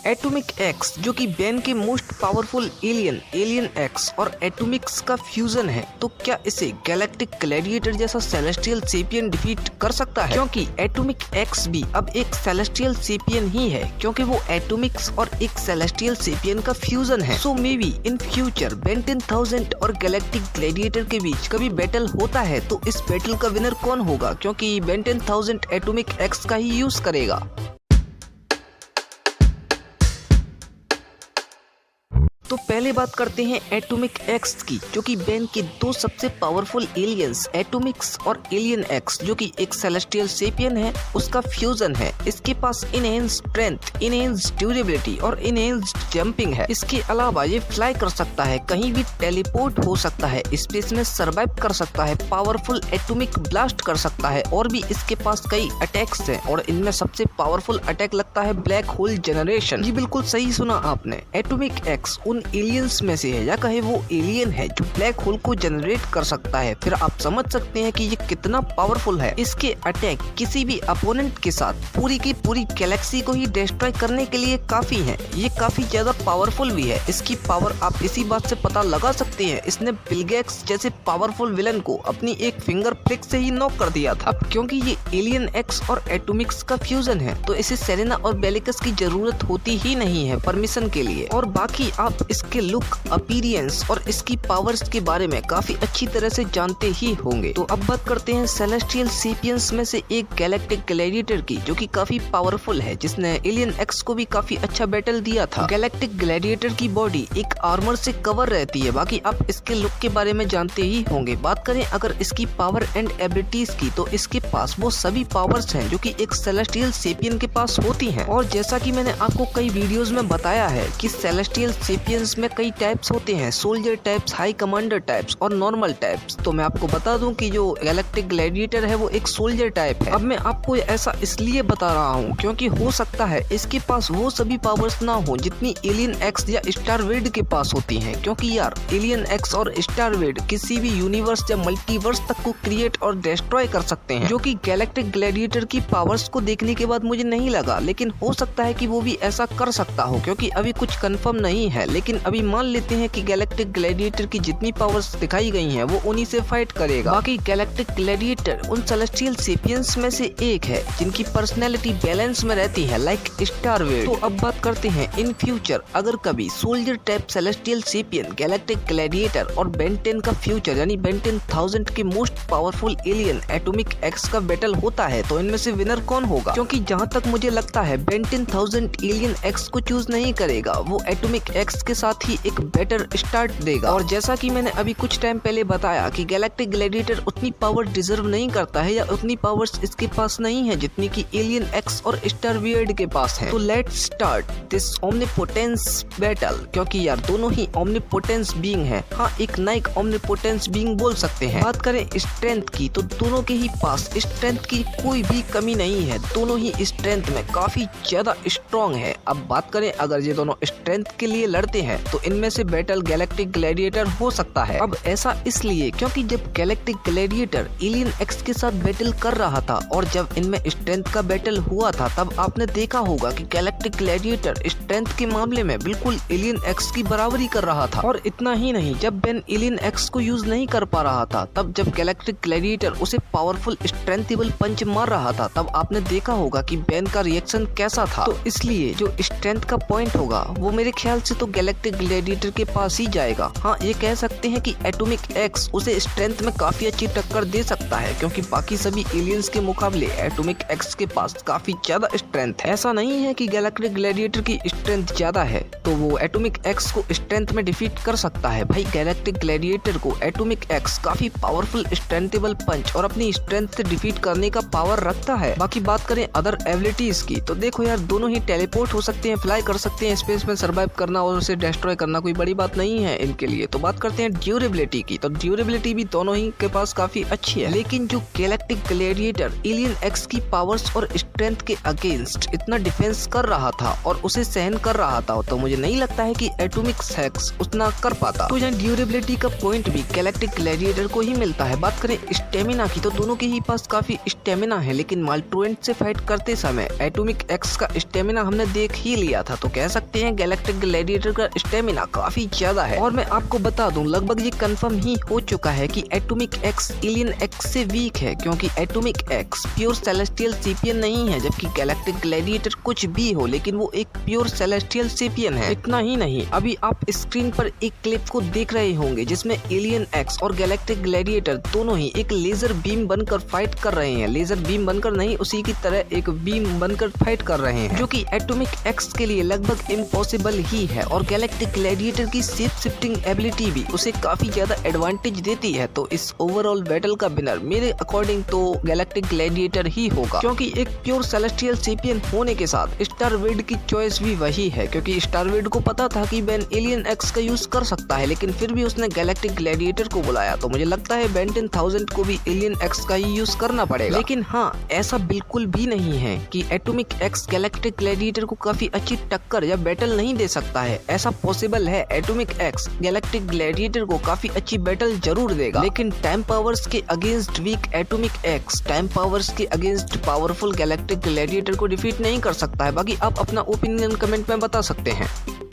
Atomic x जो कि ban के मोस्ट पावरफुल एलियन एक्स और एटॉमिक्स का फ्यूजन है, तो क्या इसे गैलेक्टिक ग्लैडिएटर जैसा सेलेस्टियल सेपियन डिफीट कर सकता है? क्योंकि एटॉमिक एक्स भी अब एक सेलेस्टियल सेपियन ही है, क्योंकि वो एटॉमिक्स और एक सेलेस्टियल सेपियन का फ्यूजन है। So may be in future Ben 10,000 और गैलेक्टिक ग्लैडिएटर के बीच कभी बैटल होता है तो इस बैटल का विनर कौन होगा? क्योंकि बेन 10,000 एटॉमिक एक्स का ही यूज करेगा। तो पहले बात करते हैं एटॉमिक एक्स की, जो कि बैन के दो सबसे पावरफुल एलियंस एटॉमिक्स और एलियन एक्स जो कि एक सेलेस्टियल सेपियन है, उसका फ्यूजन है। इसके पास इनहेंस स्ट्रेंथ, इनहेंस ड्यूरेबिलिटी और इनहेंस जंपिंग है। इसके अलावा ये फ्लाई कर सकता है, कहीं भी टेलीपोर्ट हो सकता है, स्पेस में सर्वाइव कर सकता है, पावरफुल एटॉमिक ब्लास्ट कर सकता है और भी इसके पास कई अटैक्स हैं और इनमें सबसे पावरफुल अटैक लगता है ब्लैक होल जनरेशन। जी बिल्कुल सही सुना आपने, एटॉमिक एक्स उन एलियंस में से है या कहे वो एलियन है जो ब्लैक होल को जनरेट कर सकता है। फिर आप समझ सकते हैं कि ये कितना पावरफुल है। इसके अटैक किसी भी अपोनेंट के साथ पूरी की पूरी गैलेक्सी को ही डिस्ट्रॉय करने के लिए काफी है। ये काफी ज्यादा पावरफुल भी है। इसकी पावर आप इसी बात से पता लगा सकते हैं, इसने बिल गेट्स जैसे पावरफुल विलन को अपनी एक फिंगर फ्लिक से ही नॉक कर दिया था। अब क्योंकि ये एलियन एक्स और एटॉमिक्स का फ्यूजन है तो इसे सेलेना और बेलिकस की जरूरत होती ही नहीं है परमिशन के लिए। और बाकी आप इसके लुक, अपीयरेंस और इसकी पावर्स के बारे में काफी अच्छी तरह से जानते ही होंगे। तो अब बात करते हैं सेलेस्टियल सेपियंस में से एक गैलेक्टिक ग्लैडिएटर की, जो कि काफी पावरफुल है, जिसने एलियन एक्स को भी काफी अच्छा बैटल दिया था। गैलेक्टिक ग्लैडिएटर की बॉडी एक आर्मर से कवर रहती है। बाकी आप इसके लुक के बारे में जानते ही होंगे। बात करें अगर इसकी पावर एंड एबिलिटीज की, तो इसके पास वो सभी पावर्स हैं जो कि एक सेलेस्टियल सेपियन के पास होती हैं। और जैसा कि मैंने आपको कई वीडियोस में बताया है कि सेलेस्टियल सेपियंस में कई टाइप्स होते हैं, soldier types, high commander types और नॉर्मल टाइप्स। तो मैं आपको बता दूं कि जो गैलेक्टिक ग्लैडिएटर है वो एक सोल्जर टाइप है। अब मैं आपको ऐसा इसलिए बता रहा हूं क्योंकि हो सकता है इसके पास वो सभी पावर्स ना हो जितनी एलियन एक्स या स्टारवेड के पास होती हैं। क्योंकि यार एलियन एक्स और स्टारवेड किसी भी यूनिवर्स या मल्टीवर्स तक को क्रिएट और डिस्ट्रॉय कर सकते हैं, जो कि गैलेक्टिक ग्लैडिएटर की पावर्स को देखने के बाद मुझे नहीं लगा। लेकिन हो सकता है कि वो भी ऐसा कर सकता हो, क्योंकि अभी कुछ कंफर्म नहीं है। लेकिन अभी मान लेते हैं कि गैलेक्टिक ग्लैडिएटर की जितनी पावर्स दिखाई गई हैं वो उन्हीं से फाइट करेगा। बाकी गैलेक्टिक ग्लैडिएटर उन सेलेस्टियल सेपियंस में से एक है जिनकी पर्सनैलिटी बैलेंस में रहती है, लाइक स्टारवेड। तो अब बात करते हैं इन फ्यूचर अगर कभी soldier type celestial sapien, galactic gladiator और बेन 10 का फ्यूचर यानी बेन 10,000 के most powerful alien atomic x का बैटल होता है तो इनमें से विनर कौन होगा? क्योंकि जहाँ तक मुझे लगता है बेन 10,000 एलियन एक्स को चूज नहीं करेगा, वो एटॉमिक एक्स के साथ ही एक बेटर स्टार्ट देगा। और जैसा कि मैंने अभी कुछ टाइम पहले बताया कि गैलेक्टिक ग्लैडिएटर उतनी पावर डिजर्व नहीं करता है या उतनी पावर्स इसके पास नहीं है जितनी कि एलियन एक्स और स्टारवेड के पास है। तो let's start this omnipotence battle, क्योंकि यार दोनों ही ओमनीपोटेंस बीइंग है। हाँ, एक नाइक ओमनीपोटेंस बीइंग बोल सकते हैं। बात करें स्ट्रेंथ की तो दोनों के ही पास स्ट्रेंथ की कोई भी कमी नहीं है। दोनों ही स्ट्रेंथ में काफी ज्यादा स्ट्रॉन्ग है। अब बात करें अगर ये दोनों स्ट्रेंथ के लिए लड़ते हैं तो इनमें से बैटल गैलेक्टिक ग्लैडिएटर हो सकता है। अब ऐसा इसलिए क्योंकि जब गैलेक्टिक ग्लैडिएटर एलियन एक्स के साथ बैटल कर रहा था और जब इनमें स्ट्रेंथ का बैटल हुआ था तब आपने देखा होगा कि गैलेक्टिक ग्लैडिएटर स्ट्रेंथ के मामले में बिल्कुल एलियन एक्स की बराबरी कर रहा था। और इतना ही नहीं, जब बेन एलियन एक्स को यूज नहीं कर पा रहा था तब जब गैलेक्टिक ग्लैडिएटर उसे पावरफुल स्ट्रेंथेबल पंच मार रहा था तब आपने देखा होगा कि बेन का रिएक्शन कैसा था। तो इसलिए जो स्ट्रेंथ का पॉइंट होगा वो मेरे ख्याल से तो गैलेक्टिक ग्लैडिएटर के पास ही जाएगा। हाँ, ये कह सकते हैं कि एटॉमिक एक्स उसे स्ट्रेंथ में काफी अच्छी टक्कर दे सकता है, क्योंकि बाकी सभी एलियंस के मुकाबले एटॉमिक एक्स के पास काफी ज्यादा स्ट्रेंथ है। ऐसा नहीं है कि गैलेक्टिक ग्लैडिएटर की स्ट्रेंथ ज्यादा है तो वो एटॉमिक एक्स को स्ट्रेंथ में डिफीट कर सकता है। भाई गैलेक्टिक ग्लैडिएटर को एटॉमिक एक्स काफी पावरफुल स्ट्रेंथेबल पंच और अपनी स्ट्रेंथ से डिफीट करने का पावर रखता है। बाकी बात करें अदर एबिलिटीज की तो देखो यार, दोनों ही टेलीपोर्ट हो सकते हैं, फ्लाई कर सकते हैं, स्पेस में सर्वाइव करना और उसे डिस्ट्रॉय करना कोई बड़ी बात नहीं है इनके लिए। तो बात करते हैं ड्यूरेबिलिटी की, तो ड्यूरेबिलिटी भी दोनों ही के पास काफी अच्छी है, लेकिन जो गैलेक्टिक ग्लैडिएटर एलियन एक्स की पावर्स और स्ट्रेंथ के अगेंस्ट इतना डिफेंस कर रहा था और उसे सहन कर रहा था, तो मुझे नहीं लगता है कि एटॉमिक एक्स उतना कर पाता। तो यहाँ ड्यूरेबिलिटी का पॉइंट भी गैलेक्टिक ग्लैडिएटर को ही मिलता है। बात करें स्टेमिना की, तो दोनों के ही पास काफी स्टेमिना है, लेकिन माल्ट्रोएंट से फाइट करते समय एटॉमिक एक्स का स्टेमिना हमने देख ही लिया था, तो कह सकते हैं गैलेक्टिक ग्लैडिएटर का स्टेमिना काफी ज्यादा है। और मैं आपको बता दूं, लगभग ये कंफर्म ही हो चुका है कि एटॉमिक एक्स एलियन एक्स से वीक है, क्योंकि atomic x pure celestial sapien नहीं है, जबकि गैलेक्टिक ग्लैडिएटर कुछ भी हो लेकिन वो एक प्योर सेलेस्टियल सेपियन है। इतना ही नहीं, अभी आप स्क्रीन पर एक क्लिप को देख रहे होंगे जिसमें एलियन एक्स और गैलेक्टिक ग्लैडिएटर दोनों ही एक लेजर बीम बनकर फाइट कर रहे हैं। लेजर बीम बनकर नहीं, उसी की तरह एक बीम बनकर फाइट कर रहे हैं, जो कि एटॉमिक एक्स के लिए लगभग इम्पॉसिबल ही है। और गैलेक्टिक ग्लैडिएटर की शेप शिफ्टिंग एबिलिटी भी उसे काफी ज्यादा एडवांटेज देती है। तो इस ओवरऑल बैटल का विनर मेरे अकॉर्डिंग तो गैलेक्टिक ग्लैडिएटर ही होगा, क्योंकि एक प्योर सेलेस्टियल सेपियन होने के साथ स्टारवेड की चॉइस भी वही है, क्योंकि स्टारवेड को पता था कि बेन एलियन एक्स का यूज कर सकता है, लेकिन फिर भी उसने गैलेक्टिक ग्लैडिएटर को बुलाया। तो मुझे लगता है बेन 10,000 को भी एलियन एक्स का ही यूज करना पड़ेगा। लेकिन हाँ, ऐसा बिल्कुल भी नहीं है कि एटॉमिक एक्स गैलेक्टिक ग्लैडिएटर को काफी अच्छी टक्कर या बैटल नहीं दे सकता है। ऐसा पॉसिबल है, एटॉमिक एक्स गैलेक्टिक ग्लैडिएटर को काफी अच्छी बैटल जरूर देगा, लेकिन टाइम पावर्स के against weak atomic X time powers के अगेंस्ट पावरफुल गैलेक्टिक ग्लैडिएटर को डिफीट नहीं कर सकता है। बाकी आप अपना ओपिनियन कमेंट में बता सकते हैं।